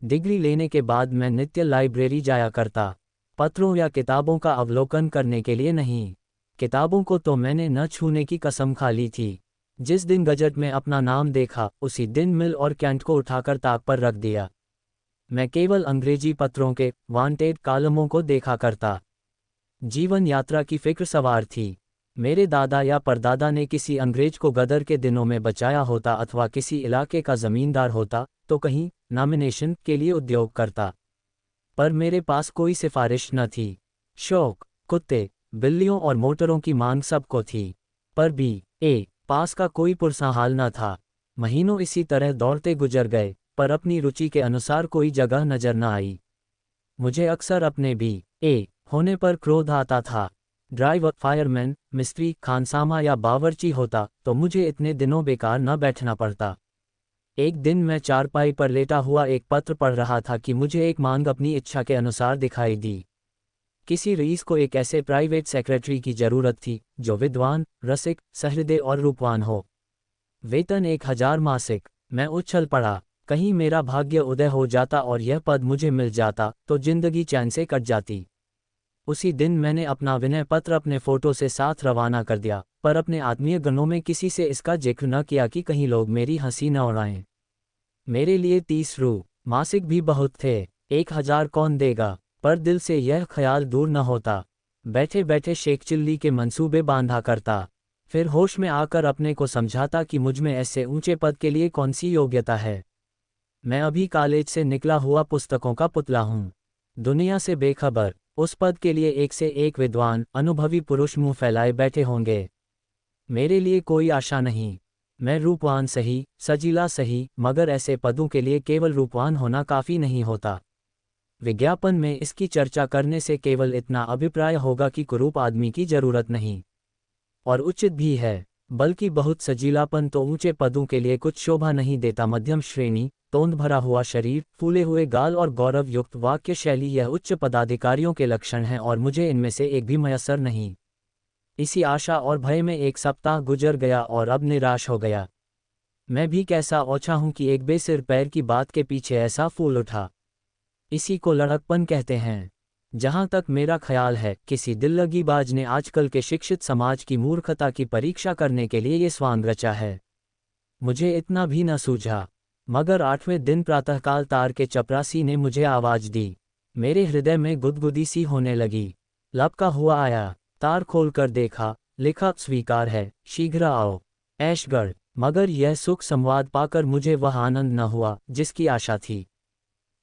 Degree लेने के बाद मैं नित्य लाइब्रेरी जाया करता, पत्रों या किताबों का अवलोकन करने के लिए नहीं। किताबों को तो मैंने न छूने की कसम खा ली थी। जिस दिन गजट में अपना नाम देखा उसी दिन मिल और कैंट को उठाकर ताक पर रख दिया। मैं केवल अंग्रेजी पत्रों के वांटेड कॉलमों को देखा करता। जीवन यात्रा की फिक्र सवार थी। मेरे दादा या परदादा ने किसी अंग्रेज को गदर के दिनों में बचाया होता अथवा किसी इलाके का जमींदार होता तो कहीं नॉमिनेशन के लिए उद्योग करता। पर मेरे पास कोई सिफारिश न थी। शौक कुत्ते, बिल्लियों और मोटरों की मांग सबको थी, पर B.A. पास का कोई पुरसहाल न था। महीनों इसी तरह दौड़ते गुजर गए, पर अपनी रुचि के अनुसार कोई जगह नजर न आई। मुझे अक्सर अपने B.A. होने पर क्रोध आता था। ड्राइवर, फायरमैन, मिस्त्री, खानसामा या बावर्ची होता तो मुझे इतने दिनों बेकार न बैठना पड़ता। एक दिन मैं चारपाई पर लेटा हुआ एक पत्र पढ़ रहा था कि मुझे एक मांग अपनी इच्छा के अनुसार दिखाई दी। किसी रईस को एक ऐसे प्राइवेट सेक्रेटरी की जरूरत थी जो विद्वान, रसिक, सहृदय और रूपवान हो। वेतन 1000 मासिक। मैं उछल पड़ा। कहीं मेरा भाग्य उदय हो जाता और यह पद मुझे मिल जाता तो जिंदगी चैन से कट जाती। उसी दिन मैंने अपना विनय पत्र अपने फोटो से साथ रवाना कर दिया, पर अपने आत्मीय गणों में किसी से इसका जिक्र न किया कि कहीं लोग मेरी हंसी न उड़ाएं। मेरे लिए 30 रू मासिक भी बहुत थे। 1000 कौन देगा, पर दिल से यह ख्याल दूर न होता। बैठे बैठे शेख चिल्ली के मंसूबे बांधा करता, फिर होश में आकर अपने को समझाता कि मुझ में ऐसे ऊंचे पद के लिए कौन सी योग्यता है। मैं अभी कॉलेज से निकला हुआ पुस्तकों का पुतला हूँ, दुनिया से बेखबर। उस पद के लिए एक से एक विद्वान, अनुभवी पुरुष मुंह फैलाए बैठे होंगे। मेरे लिए कोई आशा नहीं। मैं रूपवान सही, सजीला सही, मगर ऐसे पदों के लिए केवल रूपवान होना काफ़ी नहीं होता। विज्ञापन में इसकी चर्चा करने से केवल इतना अभिप्राय होगा कि कुरूप आदमी की जरूरत नहीं, और उचित भी है, बल्कि बहुत सजीलापन तो ऊंचे पदों के लिए कुछ शोभा नहीं देता। मध्यम श्रेणी, तोंद भरा हुआ शरीर, फूले हुए गाल और गौरव युक्त वाक्य शैली, यह उच्च पदाधिकारियों के लक्षण हैं और मुझे इनमें से एक भी मयस्सर नहीं। इसी आशा और भय में एक सप्ताह गुजर गया और अब निराश हो गया। मैं भी कैसा ओछा हूं कि एक बेसिर पैर की बात के पीछे ऐसा फूल उठा। इसी को लड़कपन कहते हैं। जहां तक मेरा ख्याल है, किसी दिल्लगीबाज ने आजकल के शिक्षित समाज की मूर्खता की परीक्षा करने के लिए ये स्वांग रचा है। मुझे इतना भी न सूझा, मगर 8वें दिन प्रातःकाल तार के चपरासी ने मुझे आवाज दी। मेरे हृदय में गुदगुदी सी होने लगी। लपका हुआ आया, तार खोलकर देखा, लिखा स्वीकार है, शीघ्र आओ, ऐशगढ़। मगर यह सुख संवाद पाकर मुझे वह आनंद न हुआ जिसकी आशा थी।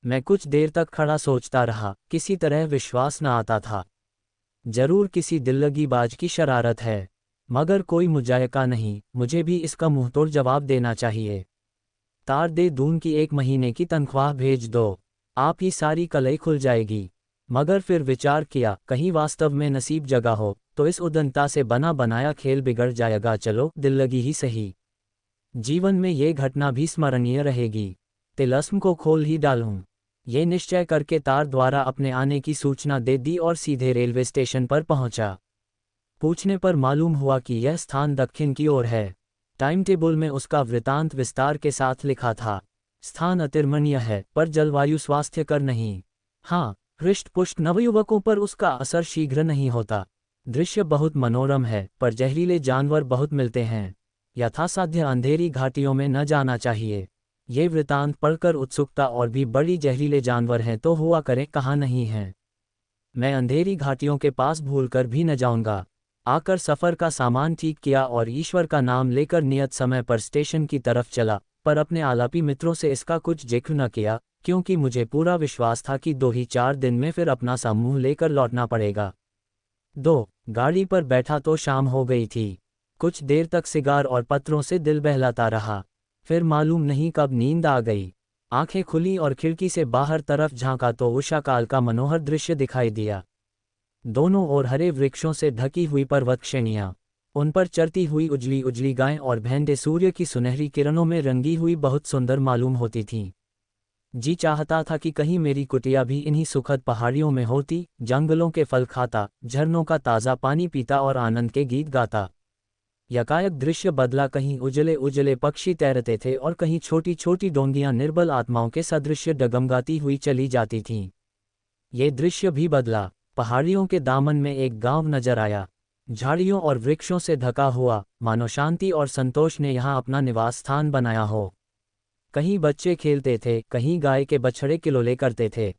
मैं कुछ देर तक खड़ा सोचता रहा, किसी तरह विश्वास न आता था। जरूर किसी दिल्लगीबाज की शरारत है, मगर कोई मुजायका नहीं। मुझे भी इसका मुंहतोड़ जवाब देना चाहिए। तार दे दून की 1 महीने की तनख्वाह भेज दो, आप ही सारी कलई खुल जाएगी। मगर फिर विचार किया, कहीं वास्तव में नसीब जगा हो तो इस उदंता से बना बनाया खेल बिगड़ जाएगा। चलो, दिल्लगी ही सही, जीवन में ये घटना भी स्मरणीय रहेगी। तिलस्म को खोल ही डालूं, ये निश्चय करके तार द्वारा अपने आने की सूचना दे दी और सीधे रेलवे स्टेशन पर पहुंचा। पूछने पर मालूम हुआ कि यह स्थान दक्षिण की ओर है। टाइम टेबल में उसका वृतांत विस्तार के साथ लिखा था। स्थान अतिरमणीय है, पर जलवायु स्वास्थ्यकर नहीं। हाँ, हृष्ट पुष्ट नवयुवकों पर उसका असर शीघ्र नहीं होता। दृश्य बहुत मनोरम है, पर जहरीले जानवर बहुत मिलते हैं। यथासाध्य अंधेरी घाटियों में न जाना चाहिए। ये वृतांत पढ़कर उत्सुकता, और भी बड़ी जहरीले जानवर हैं तो हुआ करें, कहाँ नहीं हैं। मैं अंधेरी घाटियों के पास भूलकर भी न जाऊंगा। आकर सफ़र का सामान ठीक किया और ईश्वर का नाम लेकर नियत समय पर स्टेशन की तरफ चला, पर अपने आलापी मित्रों से इसका कुछ जिक्र न किया, क्योंकि मुझे पूरा विश्वास था कि 2 ही 4 दिन में फिर अपना समूह लेकर लौटना पड़ेगा। गाड़ी पर बैठा तो शाम हो गई थी। कुछ देर तक सिगार और पत्रों से दिल बहलाता रहा, फिर मालूम नहीं कब नींद आ गई। आंखें खुली और खिड़की से बाहर तरफ झांका तो उषाकाल का मनोहर दृश्य दिखाई दिया। दोनों ओर हरे वृक्षों से ढकी हुई पर्वत श्रेणियां, उन पर चरती हुई उजली उजली गायें और भैंसे सूर्य की सुनहरी किरणों में रंगी हुई बहुत सुंदर मालूम होती थीं। जी चाहता था कि कहीं मेरी कुटिया भी इन्हीं सुखद पहाड़ियों में होती, जंगलों के फल खाता, झरनों का ताज़ा पानी पीता और आनंद के गीत गाता। यकायक दृश्य बदला, कहीं उजले उजले पक्षी तैरते थे और कहीं छोटी छोटी डोंगियां निर्बल आत्माओं के सदृश डगमगाती हुई चली जाती थीं। ये दृश्य भी बदला। पहाड़ियों के दामन में एक गांव नजर आया, झाड़ियों और वृक्षों से ढका हुआ, मानो शांति और संतोष ने यहाँ अपना निवास स्थान बनाया हो। कहीं बच्चे खेलते थे, कहीं गाय के बछड़े किलोले करते थे।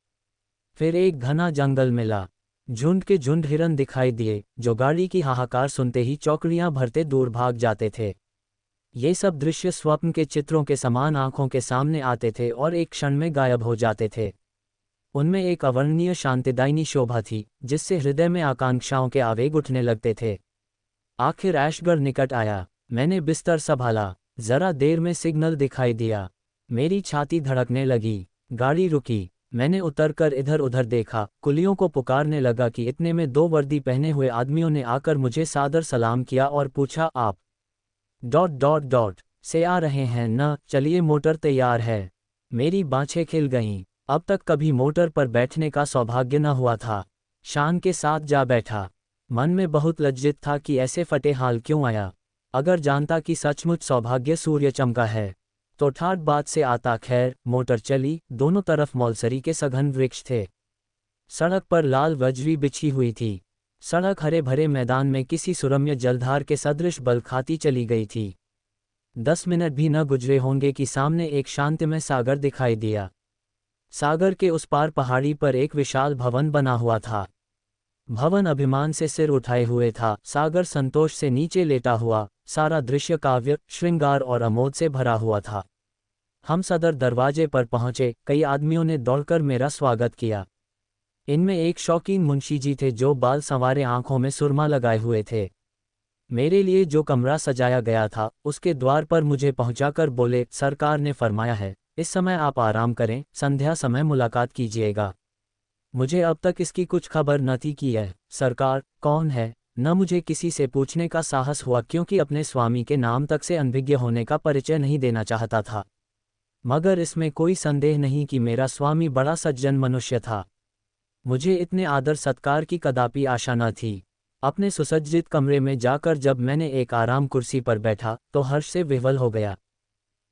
फिर एक घना जंगल मिला। झुंड के झुंड हिरन दिखाई दिए, जो गाड़ी की हाहाकार सुनते ही चौकड़ियां भरते दूर भाग जाते थे। ये सब दृश्य स्वप्न के चित्रों के समान आंखों के सामने आते थे और एक क्षण में गायब हो जाते थे। उनमें एक अवर्णनीय शांतिदायिनी शोभा थी, जिससे हृदय में आकांक्षाओं के आवेग उठने लगते थे। आखिर ऐशगढ़ निकट आया। मैंने बिस्तर संभाला। जरा देर में सिग्नल दिखाई दिया। मेरी छाती धड़कने लगी। गाड़ी रुकी। मैंने उतरकर इधर उधर देखा, कुलियों को पुकारने लगा कि इतने में 2 वर्दी पहने हुए आदमियों ने आकर मुझे सादर सलाम किया और पूछा, आप से आ रहे हैं न? चलिए, मोटर तैयार है। मेरी बाँछें खिल गईं। अब तक कभी मोटर पर बैठने का सौभाग्य न हुआ था। शान के साथ जा बैठा। मन में बहुत लज्जित था कि ऐसे फटे हाल क्यों आया। अगर जानता कि सचमुच सौभाग्य सूर्य चमका है तो ठाट बात से आता। खैर, मोटर चली। दोनों तरफ मौलसरी के सघन वृक्ष थे। सड़क पर लाल बजरी बिछी हुई थी। सड़क हरे भरे मैदान में किसी सुरम्य जलधार के सदृश बल खाती चली गई थी। 10 मिनट भी न गुजरे होंगे कि सामने एक शांतिमय सागर दिखाई दिया। सागर के उस पार पहाड़ी पर एक विशाल भवन बना हुआ था। भवन अभिमान से सिर उठाए हुए था, सागर संतोष से नीचे लेटा हुआ। सारा दृश्य काव्य, श्रृंगार और आमोद से भरा हुआ था। हम सदर दरवाजे पर पहुंचे। कई आदमियों ने दौड़कर मेरा स्वागत किया। इनमें एक शौकीन मुंशी जी थे, जो बाल संवारे आंखों में सुरमा लगाए हुए थे। मेरे लिए जो कमरा सजाया गया था, उसके द्वार पर मुझे पहुंचाकर बोले, सरकार ने फरमाया है, इस समय आप आराम करें, संध्या समय मुलाकात कीजिएगा। मुझे अब तक इसकी कुछ खबर न थी कि यह सरकार कौन है। न मुझे किसी से पूछने का साहस हुआ, क्योंकि अपने स्वामी के नाम तक से अनभिज्ञ होने का परिचय नहीं देना चाहता था। मगर इसमें कोई संदेह नहीं कि मेरा स्वामी बड़ा सज्जन मनुष्य था। मुझे इतने आदर सत्कार की कदापि आशा न थी। अपने सुसज्जित कमरे में जाकर जब मैंने एक आराम कुर्सी पर बैठा तो हर्ष से विह्वल हो गया।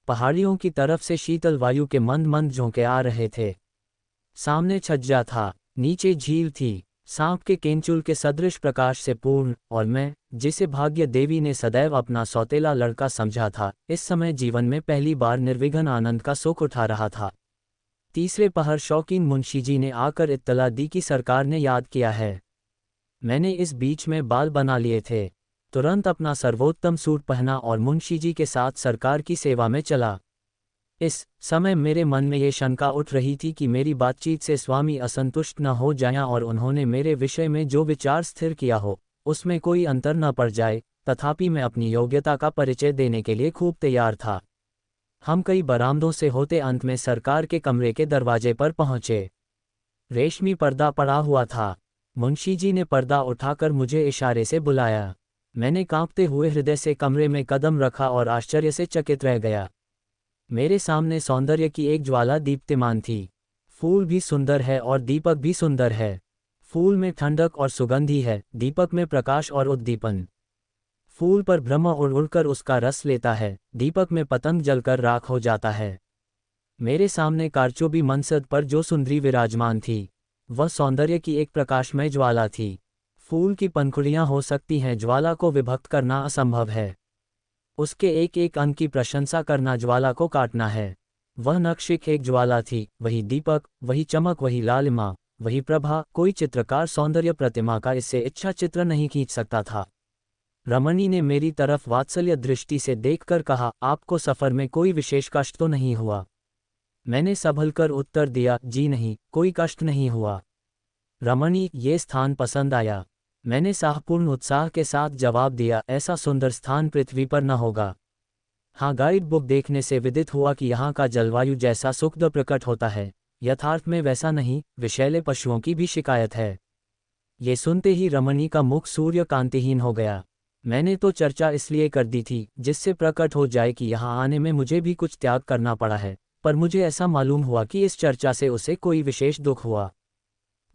पहाड़ियों की तरफ से शीतल वायु के मंद मंद झोंके आ रहे थे। सामने छज्जा था, नीचे झील थी, सांप के केंचुल के सदृश प्रकाश से पूर्ण, और मैं, जिसे भाग्य देवी ने सदैव अपना सौतेला लड़का समझा था, इस समय जीवन में पहली बार निर्विघ्न आनंद का सुख उठा रहा था। तीसरे पहर शौकीन मुंशी जी ने आकर इत्तला दी कि सरकार ने याद किया है। मैंने इस बीच में बाल बना लिए थे। तुरंत अपना सर्वोत्तम सूट पहना और मुंशी जी के साथ सरकार की सेवा में चला। इस समय मेरे मन में ये शंका उठ रही थी कि मेरी बातचीत से स्वामी असंतुष्ट न हो जाएं और उन्होंने मेरे विषय में जो विचार स्थिर किया हो, उसमें कोई अंतर न पड़ जाए। तथापि मैं अपनी योग्यता का परिचय देने के लिए खूब तैयार था। हम कई बरामदों से होते अंत में सरकार के कमरे के दरवाजे पर पहुंचे। रेशमी पर्दा पड़ा हुआ था। मुंशी जी ने पर्दा उठाकर मुझे इशारे से बुलाया। मैंने कांपते हुए हृदय से कमरे में कदम रखा और आश्चर्य से चकित रह गया। मेरे सामने सौंदर्य की एक ज्वाला दीप्तिमान थी। फूल भी सुंदर है और दीपक भी सुंदर है। फूल में ठंडक और सुगंधी है, दीपक में प्रकाश और उद्दीपन। फूल पर ब्रह्म उड़ उड़कर उसका रस लेता है, दीपक में पतंग जलकर राख हो जाता है। मेरे सामने कारचोबी मनसद पर जो सुंदरी विराजमान थी, वह सौंदर्य की एक प्रकाशमय ज्वाला थी। फूल की पंखुड़ियां हो सकती हैं, ज्वाला को विभक्त करना असंभव है। उसके एक एक अंग की प्रशंसा करना ज्वाला को काटना है। वह नक्शिक एक ज्वाला थी, वही दीपक, वही चमक, वही लालिमा, वही प्रभा। कोई चित्रकार सौंदर्य प्रतिमा का इससे इच्छा चित्र नहीं खींच सकता था। रमणी ने मेरी तरफ वात्सल्य दृष्टि से देखकर कहा, आपको सफर में कोई विशेष कष्ट तो नहीं हुआ? मैंने संभलकर उत्तर दिया, जी नहीं, कोई कष्ट नहीं हुआ। रमणी, ये स्थान पसंद आया? मैंने साहपूर्ण उत्साह के साथ जवाब दिया, ऐसा सुंदर स्थान पृथ्वी पर न होगा। हाँ, गाइड बुक देखने से विदित हुआ कि यहाँ का जलवायु जैसा सुखद प्रकट होता है, यथार्थ में वैसा नहीं, विषैले पशुओं की भी शिकायत है। ये सुनते ही रमणी का मुख सूर्य कांतिहीन हो गया। मैंने तो चर्चा इसलिए कर दी थी जिससे प्रकट हो जाए कि यहाँ आने में मुझे भी कुछ त्याग करना पड़ा है, पर मुझे ऐसा मालूम हुआ कि इस चर्चा से उसे कोई विशेष दुख हुआ।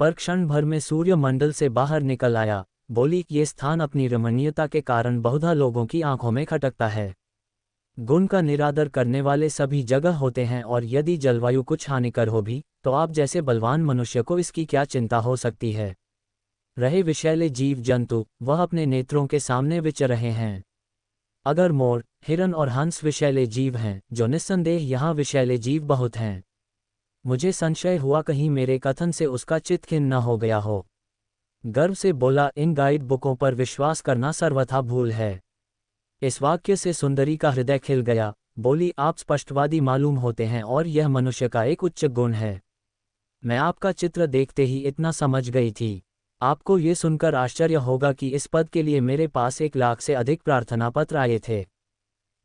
पर क्षण भर में सूर्य मंडल से बाहर निकल आया बोली, ये स्थान अपनी रमणीयता के कारण बहुधा लोगों की आंखों में खटकता है। गुण का निरादर करने वाले सभी जगह होते हैं, और यदि जलवायु कुछ हानिकर हो भी, तो आप जैसे बलवान मनुष्य को इसकी क्या चिंता हो सकती है। रहे विषैले जीव जंतु, वह अपने नेत्रों के सामने विचर रहे हैं। अगर मोर, हिरन और हंस विषैले जीव हैं, जो निस्संदेह यहाँ विषैले जीव बहुत हैं। मुझे संशय हुआ कहीं मेरे कथन से उसका चित्त खिन्न न हो गया हो। गर्व से बोला, इन गाइड बुकों पर विश्वास करना सर्वथा भूल है। इस वाक्य से सुंदरी का हृदय खिल गया। बोली, आप स्पष्टवादी मालूम होते हैं और यह मनुष्य का एक उच्च गुण है। मैं आपका चित्र देखते ही इतना समझ गई थी। आपको ये सुनकर आश्चर्य होगा कि इस पद के लिए मेरे पास 1 लाख से अधिक प्रार्थना पत्र आए थे।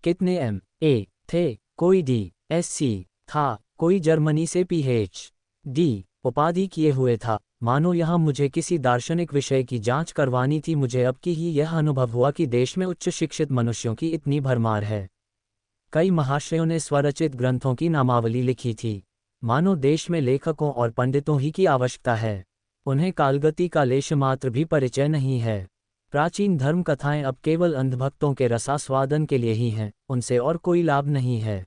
कितने M.A. थे, कोई D.Sc. था, कोई जर्मनी से PhD उपाधि किए हुए था। मानो यहाँ मुझे किसी दार्शनिक विषय की जांच करवानी थी। मुझे अब की ही यह अनुभव हुआ कि देश में उच्च शिक्षित मनुष्यों की इतनी भरमार है। कई महाशयों ने स्वरचित ग्रंथों की नामावली लिखी थी। मानो देश में लेखकों और पंडितों ही की आवश्यकता है। उन्हें कालगति का लेश मात्र भी परिचय नहीं है। प्राचीन धर्म कथाएं अब केवल अंधभक्तों के रसास्वादन के लिए ही हैं, उनसे और कोई लाभ नहीं है।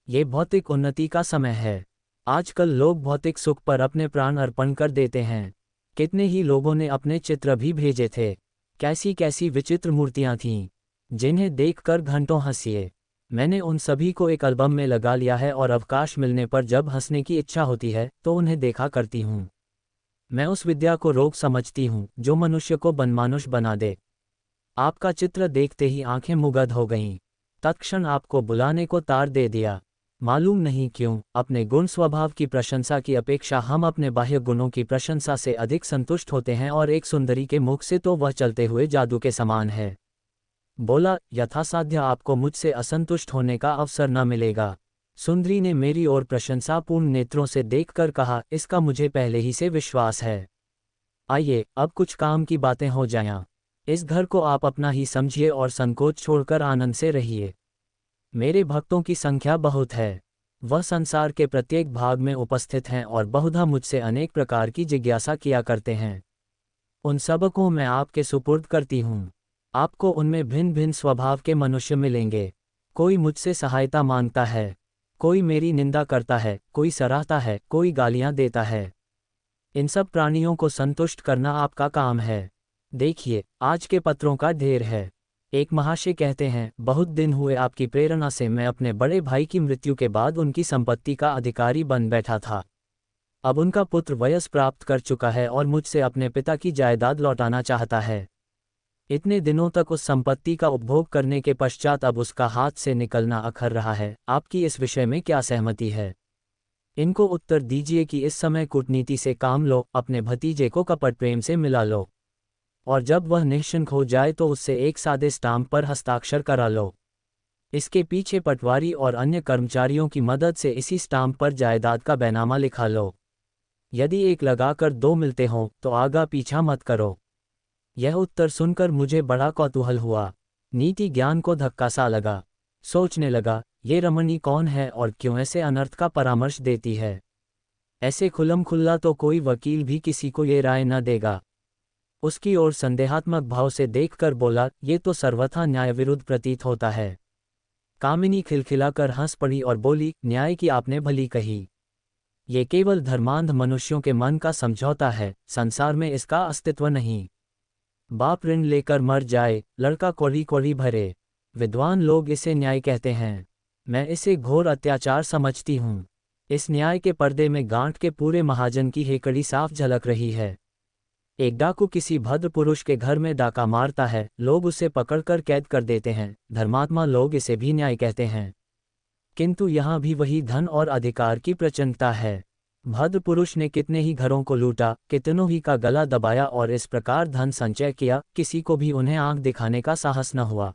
ये भौतिक उन्नति का समय है। आजकल लोग भौतिक सुख पर अपने प्राण अर्पण कर देते हैं। कितने ही लोगों ने अपने चित्र भी भेजे थे। कैसी कैसी विचित्र मूर्तियां थीं, जिन्हें देखकर घंटों हंसिए। मैंने उन सभी को एक एल्बम में लगा लिया है, और अवकाश मिलने पर जब हंसने की इच्छा होती है तो उन्हें देखा करती हूँ। मैं उस विद्या को रोग समझती हूँ जो मनुष्य को बनमानुष बना दे। आपका चित्र देखते ही आंखें मुग्ध हो गईं। तत्क्षण आपको बुलाने को तार दे दिया। मालूम नहीं क्यों, अपने गुण स्वभाव की प्रशंसा की अपेक्षा हम अपने बाह्य गुणों की प्रशंसा से अधिक संतुष्ट होते हैं, और एक सुंदरी के मुख से तो वह चलते हुए जादू के समान है। बोला, यथासाध्य आपको मुझसे असंतुष्ट होने का अवसर न मिलेगा। सुंदरी ने मेरी ओर प्रशंसापूर्ण नेत्रों से देखकर कहा, इसका मुझे पहले ही से विश्वास है। आइए, अब कुछ काम की बातें हो जाएं। इस घर को आप अपना ही समझिए और संकोच छोड़कर आनंद से रहिए। मेरे भक्तों की संख्या बहुत है। वह संसार के प्रत्येक भाग में उपस्थित हैं और बहुधा मुझसे अनेक प्रकार की जिज्ञासा किया करते हैं। उन सब को मैं आपके सुपुर्द करती हूँ। आपको उनमें भिन्न भिन्न स्वभाव के मनुष्य मिलेंगे। कोई मुझसे सहायता मांगता है, कोई मेरी निंदा करता है, कोई सराहता है, कोई गालियां देता है। इन सब प्राणियों को संतुष्ट करना आपका काम है। देखिए, आज के पत्रों का ढेर है। एक महाशय कहते हैं, बहुत दिन हुए आपकी प्रेरणा से मैं अपने बड़े भाई की मृत्यु के बाद उनकी संपत्ति का अधिकारी बन बैठा था। अब उनका पुत्र वयस प्राप्त कर चुका है और मुझसे अपने पिता की जायदाद लौटाना चाहता है। इतने दिनों तक उस संपत्ति का उपभोग करने के पश्चात अब उसका हाथ से निकलना अखर रहा है। आपकी इस विषय में क्या सहमति है? इनको उत्तर दीजिए कि इस समय कूटनीति से काम लो, अपने भतीजे को कपट प्रेम से मिला लो, और जब वह निश्चिंत हो जाए तो उससे एक सादे स्टाम्प पर हस्ताक्षर करा लो। इसके पीछे पटवारी और अन्य कर्मचारियों की मदद से इसी स्टाम्प पर जायदाद का बैनामा लिखा लो। यदि एक लगाकर 2 मिलते हों तो आगा पीछा मत करो। यह उत्तर सुनकर मुझे बड़ा कौतूहल हुआ। नीति ज्ञान को धक्का सा लगा। सोचने लगा, ये रमणी कौन है और क्यों ऐसे अनर्थ का परामर्श देती है। ऐसे खुल्लम खुल्ला तो कोई वकील भी किसी को ये राय न देगा। उसकी ओर संदेहात्मक भाव से देखकर बोला, ये तो सर्वथा न्यायविरुद्ध प्रतीत होता है। कामिनी खिलखिलाकर हंस पड़ी और बोली, न्याय की आपने भली कही। ये केवल धर्मांध मनुष्यों के मन का समझौता है, संसार में इसका अस्तित्व नहीं। बाप ऋण लेकर मर जाए, लड़का कौड़ी कौड़ी भरे। विद्वान लोग इसे न्याय कहते हैं। मैं इसे घोर अत्याचार समझती हूँ। इस न्याय के पर्दे में गांठ के पूरे महाजन की हेकड़ी साफ झलक रही है। एक डाकू किसी भद्र पुरुष के घर में डाका मारता है, लोग उसे पकड़कर कैद कर देते हैं। धर्मात्मा लोग इसे भी न्याय कहते हैं। किंतु यहाँ भी वही धन और अधिकार की प्रचंडता है। भद्र पुरुष ने कितने ही घरों को लूटा, कितनों ही का गला दबाया और इस प्रकार धन संचय किया, किसी को भी उन्हें आंख दिखाने का साहस न हुआ।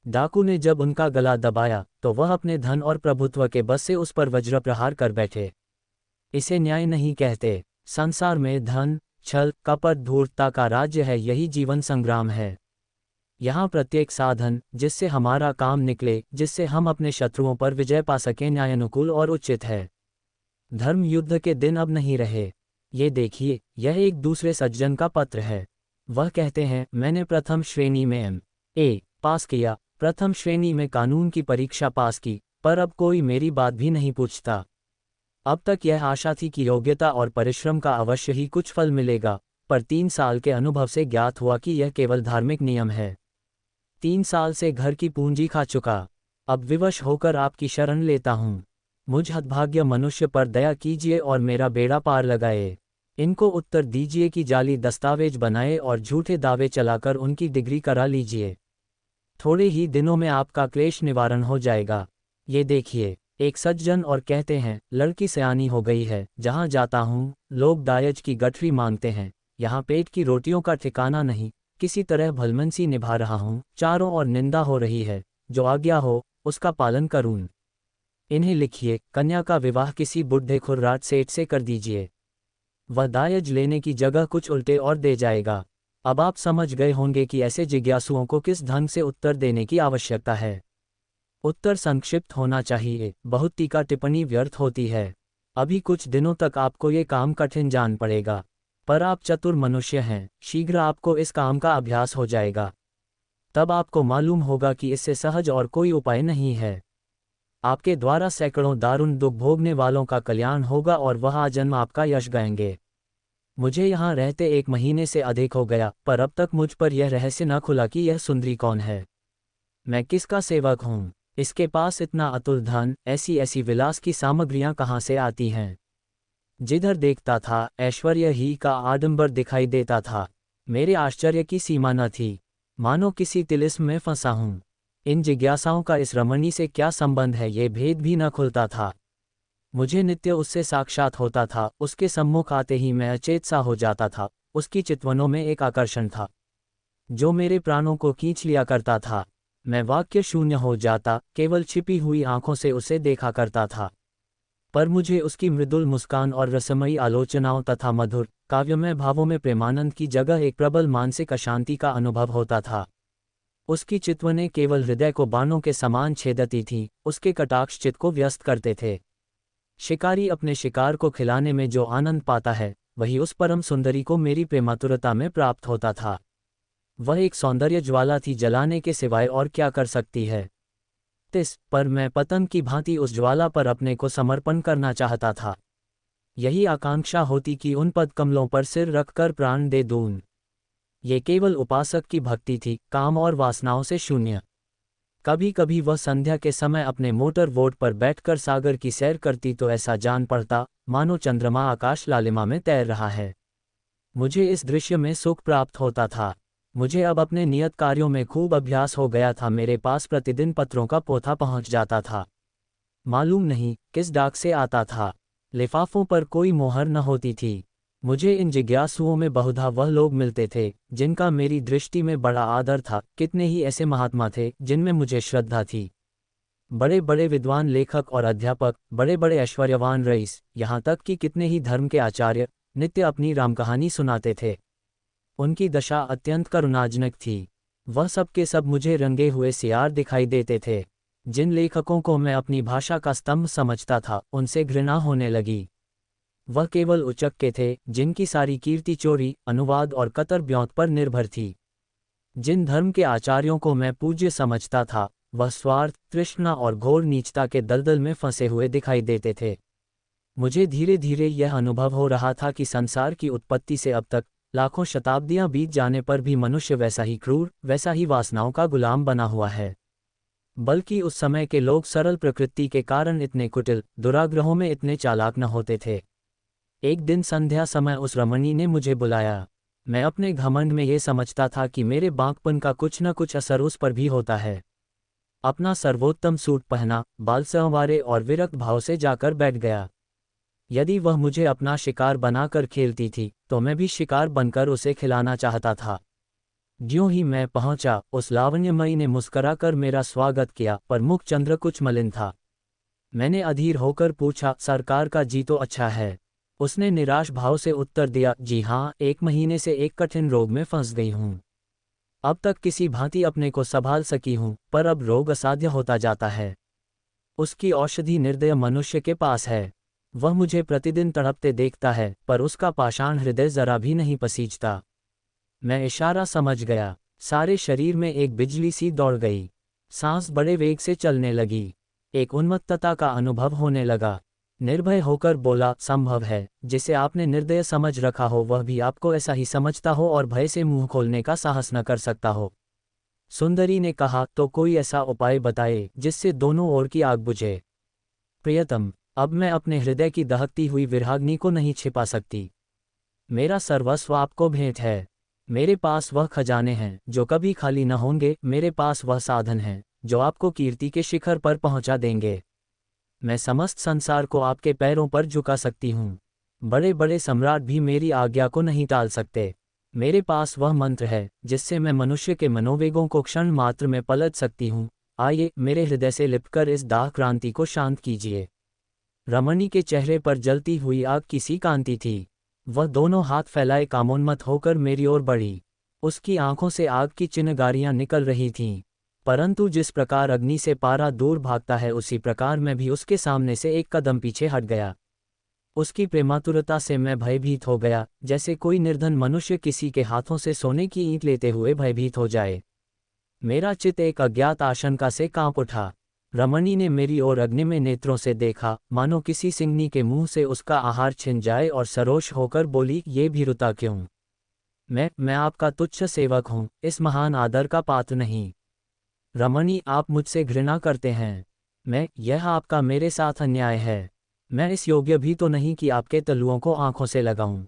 डाकू ने जब उनका गला दबाया तो वह अपने धन और प्रभुत्व के बस से उस पर वज्र प्रहार कर बैठे। इसे न्याय नहीं कहते। संसार में धन, छल, कपट, धूर्तता का राज्य है। यही जीवन संग्राम है। यहाँ प्रत्येक साधन जिससे हमारा काम निकले, जिससे हम अपने शत्रुओं पर विजय पा सकें, न्यायानुकूल और उचित है। धर्म युद्ध के दिन अब नहीं रहे। ये देखिए, यह एक दूसरे सज्जन का पत्र है। वह कहते हैं, मैंने प्रथम श्रेणी में M.A. पास किया, प्रथम श्रेणी में कानून की परीक्षा पास की, पर अब कोई मेरी बात भी नहीं पूछता। अब तक यह आशा थी कि योग्यता और परिश्रम का अवश्य ही कुछ फल मिलेगा, पर 3 साल के अनुभव से ज्ञात हुआ कि यह केवल धार्मिक नियम है। 3 साल से घर की पूंजी खा चुका। अब विवश होकर आपकी शरण लेता हूँ। मुझ हतभाग्य मनुष्य पर दया कीजिए और मेरा बेड़ा पार लगाए। इनको उत्तर दीजिए कि जाली दस्तावेज बनाए और झूठे दावे चलाकर उनकी डिग्री करा लीजिए। थोड़े ही दिनों में आपका क्लेश निवारण हो जाएगा। ये देखिए, एक सज्जन और कहते हैं, लड़की सयानी हो गई है, जहाँ जाता हूँ लोग दायज की गठरी मांगते हैं, यहाँ पेट की रोटियों का ठिकाना नहीं, किसी तरह भलमनसी निभा रहा हूँ, चारों ओर निंदा हो रही है, जो आज्ञा हो उसका पालन करूँ। इन्हें लिखिए, कन्या का विवाह किसी बुढ़े खुर्राट सेठ से कर दीजिए। वह दायज लेने की जगह कुछ उल्टे और दे जाएगा। अब आप समझ गए होंगे कि ऐसे जिज्ञासुओं को किस ढंग से उत्तर देने की आवश्यकता है। उत्तर संक्षिप्त होना चाहिए, बहुत टीका टिप्पणी व्यर्थ होती है। अभी कुछ दिनों तक आपको ये काम कठिन जान पड़ेगा, पर आप चतुर मनुष्य हैं, शीघ्र आपको इस काम का अभ्यास हो जाएगा। तब आपको मालूम होगा कि इससे सहज और कोई उपाय नहीं है। आपके द्वारा सैकड़ों दारुण दुख भोगने वालों का कल्याण होगा और वह आजन्म आपका यश गाएंगे। मुझे यहाँ रहते 1 महीने से अधिक हो गया, पर अब तक मुझ पर यह रहस्य न खुला कि यह सुंदरी कौन है, मैं किसका सेवक हूँ, इसके पास इतना अतुल धन, ऐसी ऐसी विलास की सामग्रियाँ कहाँ से आती हैं। जिधर देखता था ऐश्वर्य ही का आडंबर दिखाई देता था। मेरे आश्चर्य की सीमा न थी, मानो किसी तिलिस्म में फंसा हूँ। इन जिज्ञासाओं का इस रमणी से क्या संबंध है, ये भेद भी न खुलता था। मुझे नित्य उससे साक्षात होता था, उसके सम्मुख आते ही मैं अचेत सा हो जाता था। उसकी चितवनों में एक आकर्षण था जो मेरे प्राणों को खींच लिया करता था। मैं वाक्य शून्य हो जाता, केवल छिपी हुई आंखों से उसे देखा करता था। पर मुझे उसकी मृदुल मुस्कान और रसमयी आलोचनाओं तथा मधुर काव्यमय भावों में प्रेमानंद की जगह एक प्रबल मानसिक अशांति का अनुभव होता था। उसकी चितवनें केवल हृदय को बाणों के समान छेदती थीं, उसके कटाक्ष चित्त को व्यस्त करते थे। शिकारी अपने शिकार को खिलाने में जो आनंद पाता है, वही उस परम सुंदरी को मेरी प्रेमातुरता में प्राप्त होता था। वह एक सौंदर्य ज्वाला थी, जलाने के सिवाय और क्या कर सकती है। पर मैं पतंग की भांति उस ज्वाला पर अपने को समर्पण करना चाहता था। यही आकांक्षा होती कि उन पद कमलों पर सिर रखकर प्राण दे दूं। ये केवल उपासक की भक्ति थी, काम और वासनाओं से शून्य। कभी कभी वह संध्या के समय अपने मोटर बोट पर बैठकर सागर की सैर करती तो ऐसा जान पड़ता मानो चंद्रमा आकाश लालिमा में तैर रहा है। मुझे इस दृश्य में सुख प्राप्त होता था। मुझे अब अपने नियत कार्यों में खूब अभ्यास हो गया था। मेरे पास प्रतिदिन पत्रों का पोथा पहुंच जाता था। मालूम नहीं किस डाक से आता था। लिफाफों पर कोई मोहर न होती थी। मुझे इन जिज्ञासुओं में बहुधा वह लोग मिलते थे जिनका मेरी दृष्टि में बड़ा आदर था। कितने ही ऐसे महात्मा थे जिनमें मुझे श्रद्धा थी। बड़े बड़े विद्वान लेखक और अध्यापक, बड़े बड़े ऐश्वर्यवान रईस, यहाँ तक कि कितने ही धर्म के आचार्य नित्य अपनी रामकहानी सुनाते थे। उनकी दशा अत्यंत करुणाजनक थी। वह सब के सब मुझे रंगे हुए सियार दिखाई देते थे। जिन लेखकों को मैं अपनी भाषा का स्तंभ समझता था, उनसे घृणा होने लगी। वह केवल उचक्के थे जिनकी सारी कीर्ति चोरी, अनुवाद और कतर ब्योंत पर निर्भर थी। जिन धर्म के आचार्यों को मैं पूज्य समझता था, वह स्वार्थ, तृष्णा और घोर नीचता के दलदल में फंसे हुए दिखाई देते थे। मुझे धीरे धीरे यह अनुभव हो रहा था कि संसार की उत्पत्ति से अब तक लाखों शताब्दियां बीत जाने पर भी मनुष्य वैसा ही क्रूर, वैसा ही वासनाओं का गुलाम बना हुआ है। बल्कि उस समय के लोग सरल प्रकृति के कारण इतने कुटिल, दुराग्रहों में इतने चालाक न होते थे। एक दिन संध्या समय उस रमणी ने मुझे बुलाया। मैं अपने घमंड में ये समझता था कि मेरे बांकपन का कुछ न कुछ असर उस पर भी होता है। अपना सर्वोत्तम सूट पहना, बाल संवारे और विरक्त भाव से जाकर बैठ गया। यदि वह मुझे अपना शिकार बनाकर खेलती थी, तो मैं भी शिकार बनकर उसे खिलाना चाहता था। ज्यों ही मैं पहुंचा, उस लावण्यमयी ने मुस्कराकर मेरा स्वागत किया, पर मुख चंद्र कुछ मलिन था। मैंने अधीर होकर पूछा, सरकार का जी तो अच्छा है? उसने निराश भाव से उत्तर दिया, जी हाँ, 1 महीने से एक कठिन रोग में फंस गई हूँ। अब तक किसी भांति अपने को संभाल सकी हूँ, पर अब रोग असाध्य होता जाता है। उसकी औषधि निर्दय मनुष्य के पास है। वह मुझे प्रतिदिन तड़पते देखता है, पर उसका पाषाण हृदय जरा भी नहीं पसीजता। मैं इशारा समझ गया। सारे शरीर में एक बिजली सी दौड़ गई। सांस बड़े वेग से चलने लगी। एक उन्मत्तता का अनुभव होने लगा। निर्भय होकर बोला, संभव है, जिसे आपने निर्दय समझ रखा हो वह भी आपको ऐसा ही समझता हो और भय से मुंह खोलने का साहस न कर सकता हो। सुंदरी ने कहा, तो कोई ऐसा उपाय बताए जिससे दोनों ओर की आग बुझे। प्रियतम, अब मैं अपने हृदय की दहकती हुई विरहाग्नि को नहीं छिपा सकती। मेरा सर्वस्व आपको भेंट है। मेरे पास वह खजाने हैं जो कभी खाली न होंगे, मेरे पास वह साधन हैं जो आपको कीर्ति के शिखर पर पहुंचा देंगे। मैं समस्त संसार को आपके पैरों पर झुका सकती हूँ। बड़े बड़े सम्राट भी मेरी आज्ञा को नहीं टाल सकते। मेरे पास वह मंत्र है जिससे मैं मनुष्य के मनोवेगों को क्षण मात्र में पलट सकती हूँ। आइए, मेरे हृदय से लिपकर इस दाह क्रांति को शांत कीजिए। रमणी के चेहरे पर जलती हुई आग की सी कांति थी। वह दोनों हाथ फैलाए कामोन्मत्त होकर मेरी ओर बढ़ी। उसकी आंखों से आग की चिनगारियां निकल रही थीं। परंतु जिस प्रकार अग्नि से पारा दूर भागता है उसी प्रकार मैं भी उसके सामने से एक कदम पीछे हट गया। उसकी प्रेमातुरता से मैं भयभीत हो गया, जैसे कोई निर्धन मनुष्य किसी के हाथों से सोने की ईंट लेते हुए भयभीत हो जाए। मेरा चित्त एक अज्ञात आशंका से कांप उठा। रमणी ने मेरी ओर अग्निमय नेत्रों से देखा, मानो किसी सिंहनी के मुंह से उसका आहार छिन जाए, और सरोष होकर बोली, ये भीरुता क्यों? मैं आपका तुच्छ सेवक हूँ, इस महान आदर का पात्र नहीं। रमणी, आप मुझसे घृणा करते हैं। यह आपका मेरे साथ अन्याय है। मैं इस योग्य भी तो नहीं कि आपके तलुओं को आंखों से लगाऊं।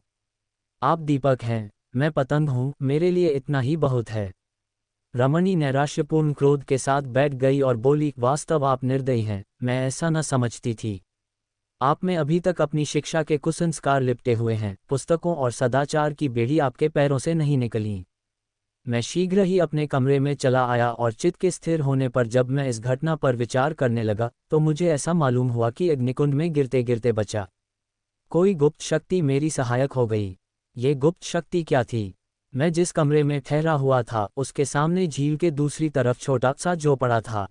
आप दीपक हैं, मैं पतंग हूं, मेरे लिए इतना ही बहुत है। रमणी नैराश्यपूर्ण क्रोध के साथ बैठ गई और बोली, वास्तव आप निर्दयी हैं, मैं ऐसा न समझती थी। आप में अभी तक अपनी शिक्षा के कुसंस्कार लिपटे हुए हैं, पुस्तकों और सदाचार की बेड़ी आपके पैरों से नहीं निकली। मैं शीघ्र ही अपने कमरे में चला आया और चित्त के स्थिर होने पर जब मैं इस घटना पर विचार करने लगा तो मुझे ऐसा मालूम हुआ कि अग्निकुंड में गिरते गिरते बचा। कोई गुप्त शक्ति मेरी सहायक हो गई। ये गुप्त शक्ति क्या थी? मैं जिस कमरे में ठहरा हुआ था उसके सामने झील के दूसरी तरफ छोटा सा झोपड़ा था।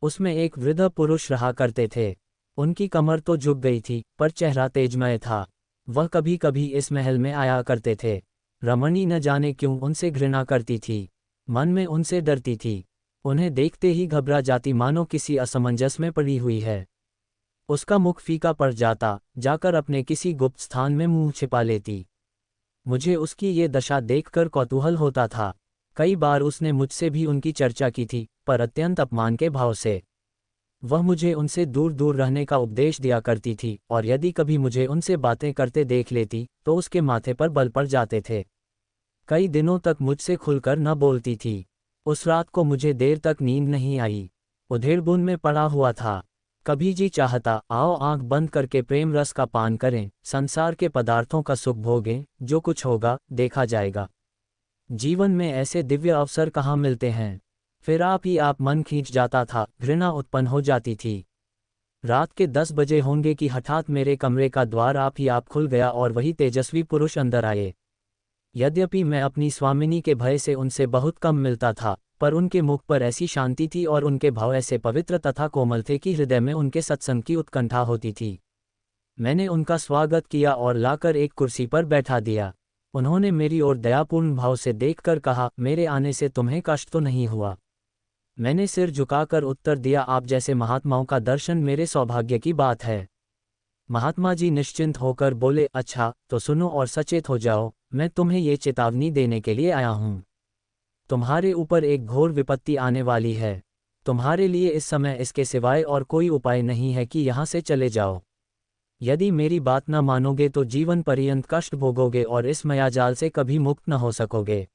उसमें एक वृद्ध पुरुष रहा करते थे। उनकी कमर तो झुक गई थी पर चेहरा तेजमय था। वह कभी कभी इस महल में आया करते थे। रमणी न जाने क्यों उनसे घृणा करती थी, मन में उनसे डरती थी। उन्हें देखते ही घबरा जाती, मानो किसी असमंजस में पड़ी हुई है। उसका मुख फीका पड़ जाता, जाकर अपने किसी गुप्त स्थान में मुंह छिपा लेती। मुझे उसकी ये दशा देखकर कौतूहल होता था। कई बार उसने मुझसे भी उनकी चर्चा की थी, पर अत्यंत अपमान के भाव से। वह मुझे उनसे दूर दूर रहने का उपदेश दिया करती थी, और यदि कभी मुझे उनसे बातें करते देख लेती तो उसके माथे पर बल पड़ जाते थे। कई दिनों तक मुझसे खुलकर न बोलती थी। उस रात को मुझे देर तक नींद नहीं आई। उधेड़बुन में पड़ा हुआ था। कभी जी चाहता, आओ आंख बंद करके प्रेम रस का पान करें, संसार के पदार्थों का सुख भोगें, जो कुछ होगा देखा जाएगा। जीवन में ऐसे दिव्य अवसर कहाँ मिलते हैं। फिर आप मन खींच जाता था, घृणा उत्पन्न हो जाती थी। रात के 10 बजे होंगे कि हठात मेरे कमरे का द्वार आप खुल गया और वही तेजस्वी पुरुष अंदर आए। यद्यपि मैं अपनी स्वामिनी के भय से उनसे बहुत कम मिलता था, पर उनके मुख पर ऐसी शांति थी और उनके भाव ऐसे पवित्र तथा कोमल थे कि हृदय में उनके सत्संग की उत्कंठा होती थी। मैंने उनका स्वागत किया और लाकर एक कुर्सी पर बैठा दिया। उन्होंने मेरी ओर दयापूर्ण भाव से देखकर कहा, मेरे आने से तुम्हें कष्ट तो नहीं हुआ? मैंने सिर झुकाकर उत्तर दिया, आप जैसे महात्माओं का दर्शन मेरे सौभाग्य की बात है। महात्मा जी निश्चिंत होकर बोले, अच्छा तो सुनो और सचेत हो जाओ। मैं तुम्हें ये चेतावनी देने के लिए आया हूँ। तुम्हारे ऊपर एक घोर विपत्ति आने वाली है। तुम्हारे लिए इस समय इसके सिवाय और कोई उपाय नहीं है कि यहाँ से चले जाओ। यदि मेरी बात न मानोगे तो जीवन पर्यंत कष्ट भोगोगे और इस मायाजाल से कभी मुक्त न हो सकोगे।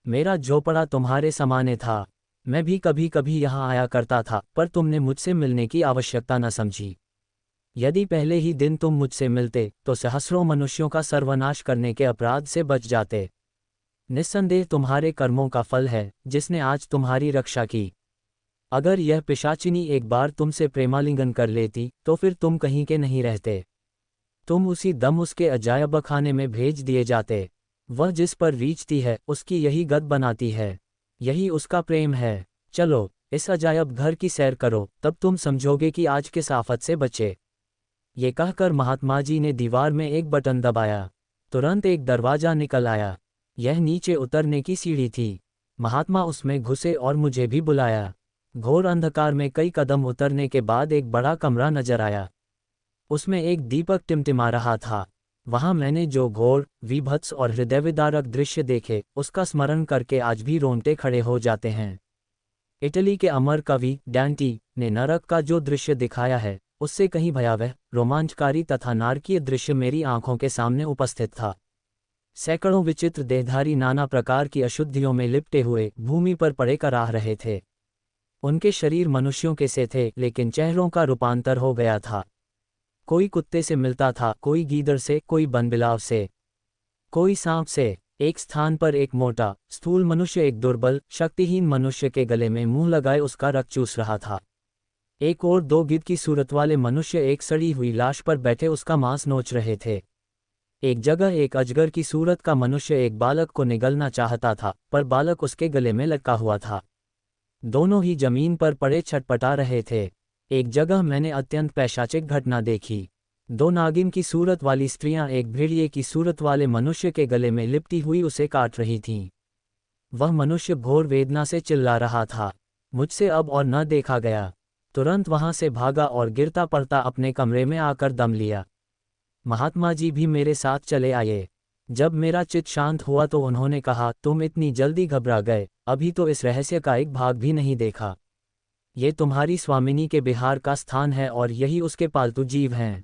मेरा झोपड़ा तुम्हारे समाने था। मैं भी कभी कभी यहाँ आया करता था, पर तुमने मुझसे मिलने की आवश्यकता न समझी। यदि पहले ही दिन तुम मुझसे मिलते तो सहस्रों मनुष्यों का सर्वनाश करने के अपराध से बच जाते। निस्संदेह तुम्हारे कर्मों का फल है जिसने आज तुम्हारी रक्षा की। अगर यह पिशाचिनी एक बार तुमसे प्रेमालिंगन कर लेती तो फिर तुम कहीं के नहीं रहते। तुम उसी दम उसके अजायब खाने में भेज दिए जाते। वह जिस पर रीझती है उसकी यही गत बनाती है। यही उसका प्रेम है। चलो इस अजायब घर की सैर करो, तब तुम समझोगे कि आज किस आफत से बचे। ये कहकर महात्मा जी ने दीवार में एक बटन दबाया। तुरंत एक दरवाजा निकल आया। यह नीचे उतरने की सीढ़ी थी। महात्मा उसमें घुसे और मुझे भी बुलाया। घोर अंधकार में कई कदम उतरने के बाद एक बड़ा कमरा नजर आया। उसमें एक दीपक टिमटिमा रहा था। वहां मैंने जो घोर, विभत्स और हृदयविदारक दृश्य देखे, उसका स्मरण करके आज भी रोंगटे खड़े हो जाते हैं। इटली के अमर कवि डैंटी ने नरक का जो दृश्य दिखाया है, उससे कहीं भयावह, रोमांचकारी तथा नारकीय दृश्य मेरी आंखों के सामने उपस्थित था। सैकड़ों विचित्र देहधारी नाना प्रकार की अशुद्धियों में लिपटे हुए भूमि पर पड़े कराह रहे थे। उनके शरीर मनुष्यों के से थे, लेकिन चेहरों का रूपांतर हो गया था। कोई कुत्ते से मिलता था, कोई गीदड़ से, कोई बनबिलाव से, कोई सांप से। एक स्थान पर एक मोटा, स्थूल मनुष्य एक दुर्बल, शक्तिहीन मनुष्य के गले में मुंह लगाए उसका रक्त चूस रहा था। एक और दो गिद्ध की सूरत वाले मनुष्य एक सड़ी हुई लाश पर बैठे उसका मांस नोच रहे थे। एक जगह एक अजगर की सूरत का मनुष्य एक बालक को निगलना चाहता था, पर बालक उसके गले में लटका हुआ था। दोनों ही जमीन पर पड़े छटपटा रहे थे। एक जगह मैंने अत्यंत पैशाचिक घटना देखी। दो नागिन की सूरत वाली स्त्रियां एक भेड़िए की सूरत वाले मनुष्य के गले में लिपटी हुई उसे काट रही थीं। वह मनुष्य घोर वेदना से चिल्ला रहा था। मुझसे अब और न देखा गया। तुरंत वहां से भागा और गिरता पड़ता अपने कमरे में आकर दम लिया। महात्मा जी भी मेरे साथ चले आए। जब मेरा चित्त शांत हुआ तो उन्होंने कहा, तुम इतनी जल्दी घबरा गए, अभी तो इस रहस्य का एक भाग भी नहीं देखा। ये तुम्हारी स्वामिनी के बिहार का स्थान है और यही उसके पालतू जीव हैं।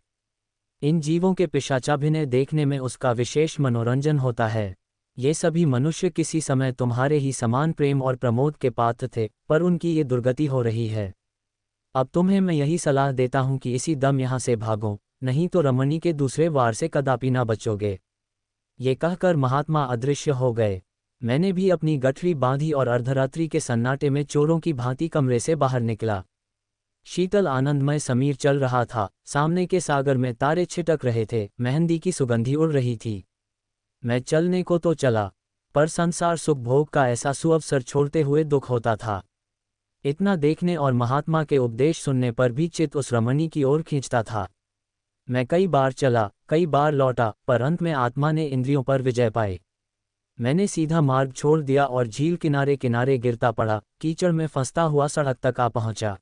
इन जीवों के पिशाचाभिनय देखने में उसका विशेष मनोरंजन होता है। ये सभी मनुष्य किसी समय तुम्हारे ही समान प्रेम और प्रमोद के पात्र थे, पर उनकी ये दुर्गति हो रही है। अब तुम्हें मैं यही सलाह देता हूं कि इसी दम यहाँ से भागो, नहीं तो रमणी के दूसरे वार से कदापि ना बचोगे। ये कहकर महात्मा अदृश्य हो गए। मैंने भी अपनी गठरी बांधी और अर्धरात्रि के सन्नाटे में चोरों की भांति कमरे से बाहर निकला। शीतल आनंदमय समीर चल रहा था, सामने के सागर में तारे छिटक रहे थे, मेहंदी की सुगंधी उड़ रही थी। मैं चलने को तो चला, पर संसार सुख भोग का ऐसा सुअवसर छोड़ते हुए दुख होता था। इतना देखने और महात्मा के उपदेश सुनने पर भी चित्त उस रमणी की ओर खींचता था। मैं कई बार चला, कई बार लौटा, पर अंत में आत्मा ने इंद्रियों पर विजय पाई। मैंने सीधा मार्ग छोड़ दिया और झील किनारे किनारे गिरता पड़ा, कीचड़ में फंसता हुआ सड़क तक आ पहुंचा।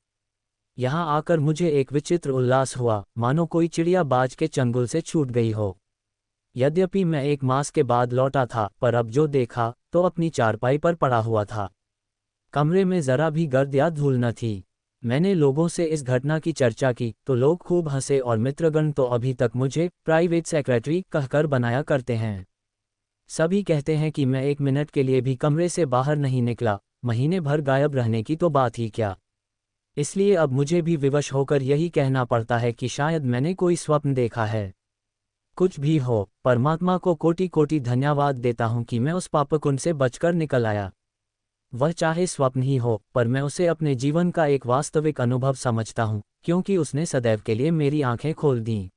यहाँ आकर मुझे एक विचित्र उल्लास हुआ, मानो कोई चिड़िया बाज के चंगुल से छूट गई हो। यद्यपि मैं 1 मास के बाद लौटा था, पर अब जो देखा तो अपनी चारपाई पर पड़ा हुआ था। कमरे में जरा भी गर्द या धूल न थी। मैंने लोगों से इस घटना की चर्चा की तो लोग खूब हंसे और मित्रगण तो अभी तक मुझे प्राइवेट सेक्रेटरी कहकर बनाया करते हैं। सभी कहते हैं कि मैं 1 मिनट के लिए भी कमरे से बाहर नहीं निकला, महीने भर गायब रहने की तो बात ही क्या। इसलिए अब मुझे भी विवश होकर यही कहना पड़ता है कि शायद मैंने कोई स्वप्न देखा है। कुछ भी हो, परमात्मा को कोटि कोटि धन्यवाद देता हूं कि मैं उस पापकुंड से बचकर निकल आया। वह चाहे स्वप्न ही हो, पर मैं उसे अपने जीवन का एक वास्तविक अनुभव समझता हूं, क्योंकि उसने सदैव के लिए मेरी आंखें खोल दीं।